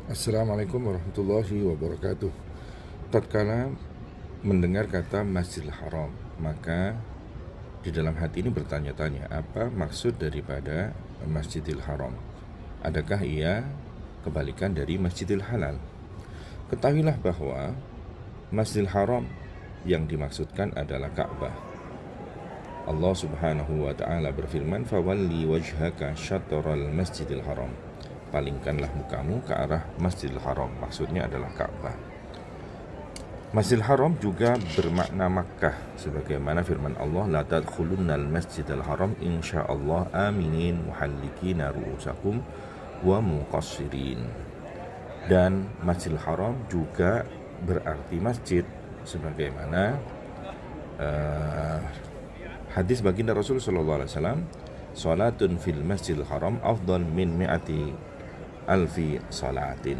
Assalamualaikum warahmatullahi wabarakatuh. Tatkala mendengar kata Masjidil Haram, maka di dalam hati ini bertanya-tanya, apa maksud daripada Masjidil Haram? Adakah ia kebalikan dari Masjidil Halal? Ketahuilah bahwa Masjidil Haram yang dimaksudkan adalah Ka'bah. Allah Subhanahu wa taala berfirman, "Fawalli wajhaka syatral Masjidil Haram." Palingkanlah mukamu ke arah Masjidil Haram. Maksudnya adalah Ka'bah. Masjidil Haram juga bermakna Makkah, sebagaimana firman Allah, "La tadkhulunnal Masjidil Haram insyaallah aminin muhallikina ru'usakum wa muqassirin." Dan Masjidil Haram juga berarti masjid, sebagaimana hadis baginda Rasul sallallahu alaihi wasallam, "Salatun fil Masjidil Haram afdal min mi'ati alfi salatin."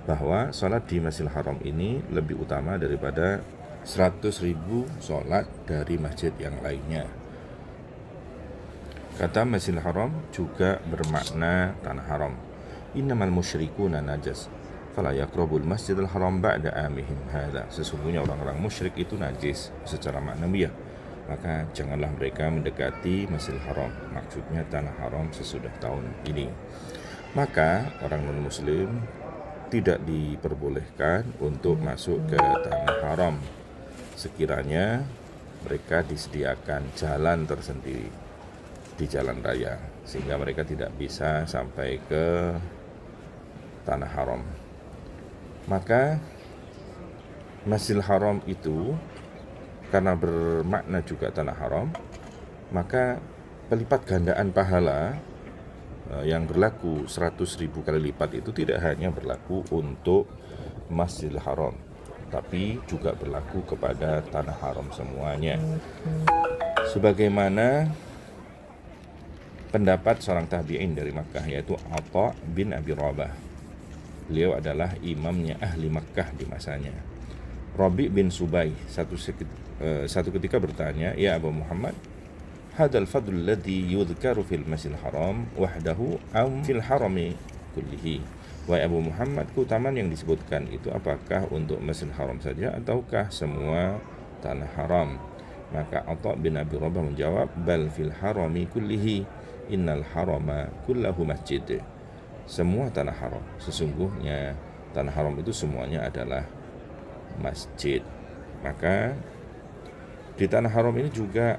Bahwa salat di Masjidil Haram ini lebih utama daripada 100.000 salat dari masjid yang lainnya. Kata Masjidil Haram juga bermakna tanah haram. Innamal musyrikuna najas fala yaqrabul Masjidil Haram ba'da amihim hadza. Sesungguhnya orang-orang musyrik itu najis secara maknawiyah, maka janganlah mereka mendekati Masjidil Haram, maksudnya tanah haram, sesudah tahun ini. Maka orang non-muslim tidak diperbolehkan untuk masuk ke tanah haram sekiranya mereka disediakan jalan tersendiri di jalan raya, sehingga mereka tidak bisa sampai ke tanah haram. Maka Masjidil Haram itu karena bermakna juga tanah haram, maka pelipat gandaan pahala yang berlaku 100.000 kali lipat itu tidak hanya berlaku untuk Masjidil Haram, tapi juga berlaku kepada tanah haram semuanya. Sebagaimana pendapat seorang tabi'in dari Makkah, yaitu Atha bin Abi Rabah. Beliau adalah imamnya ahli Makkah di masanya. Rabi bin Subay satu ketika bertanya, "Ya Abu Muhammad, hadal fadl ladzi yudhkaru fil Masjidil Haram wahdahu aw fil harami kullihi?" Wahai Abu Muhammad, keutamaan yang disebutkan itu apakah untuk Masjidil Haram saja ataukah semua tanah haram? Maka Atha bin Abi Rabah menjawab, "Bal fil harami kullihi, innal harama kullahu masjid." Semua tanah haram, sesungguhnya tanah haram itu semuanya adalah masjid. Maka di tanah haram ini juga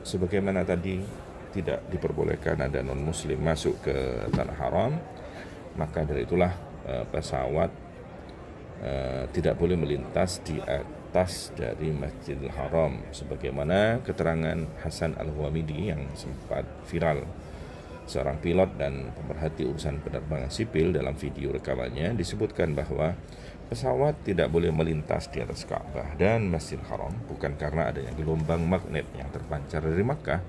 sebagaimana tadi tidak diperbolehkan ada non-muslim masuk ke tanah haram, maka dari itulah pesawat tidak boleh melintas di atas dari Masjidil Haram, sebagaimana keterangan Hasan Al-Huwaimidi yang sempat viral. Seorang pilot dan pemerhati urusan penerbangan sipil, dalam video rekamannya disebutkan bahwa pesawat tidak boleh melintas di atas Ka'bah dan Masjidil Haram bukan karena adanya gelombang magnet yang terpancar dari Makkah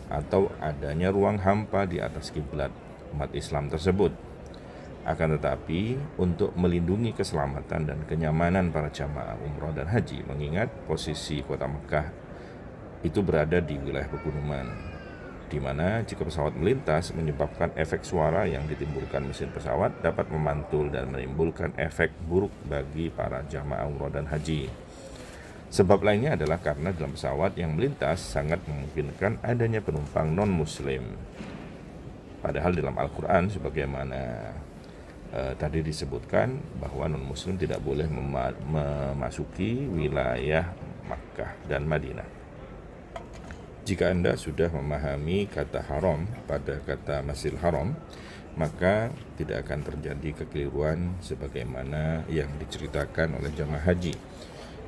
atau adanya ruang hampa di atas kiblat umat Islam tersebut. Akan tetapi untuk melindungi keselamatan dan kenyamanan para jamaah umrah dan haji, mengingat posisi kota Makkah itu berada di wilayah pegunungan, di mana jika pesawat melintas menyebabkan efek suara yang ditimbulkan mesin pesawat dapat memantul dan menimbulkan efek buruk bagi para jamaah umrah dan haji. Sebab lainnya adalah karena dalam pesawat yang melintas sangat memungkinkan adanya penumpang non-muslim. Padahal dalam Al-Quran sebagaimana tadi disebutkan bahwa non-muslim tidak boleh memasuki wilayah Makkah dan Madinah. Jika Anda sudah memahami kata haram pada kata Masjidil Haram, maka tidak akan terjadi kekeliruan sebagaimana yang diceritakan oleh jamaah haji,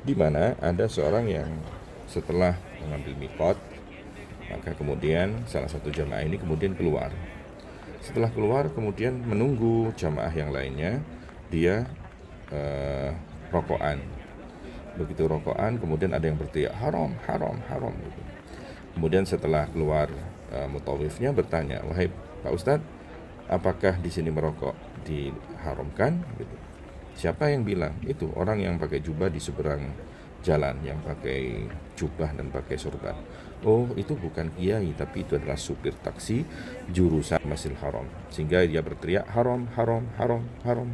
di mana ada seorang yang setelah mengambil mikot, maka kemudian salah satu jamaah ini kemudian keluar. Setelah keluar kemudian menunggu jamaah yang lainnya, dia rokokan. Begitu rokokan kemudian ada yang berteriak haram, haram, haram gitu. Kemudian setelah keluar mutawifnya bertanya, "Wahai Pak Ustadz, apakah di sini merokok diharamkan?" Gitu. Siapa yang bilang? Itu orang yang pakai jubah di seberang jalan, yang pakai jubah dan pakai sorban. Oh, itu bukan kiai, tapi itu adalah supir taksi jurusan Masjidil Haram. Sehingga dia berteriak haram, haram, haram, haram.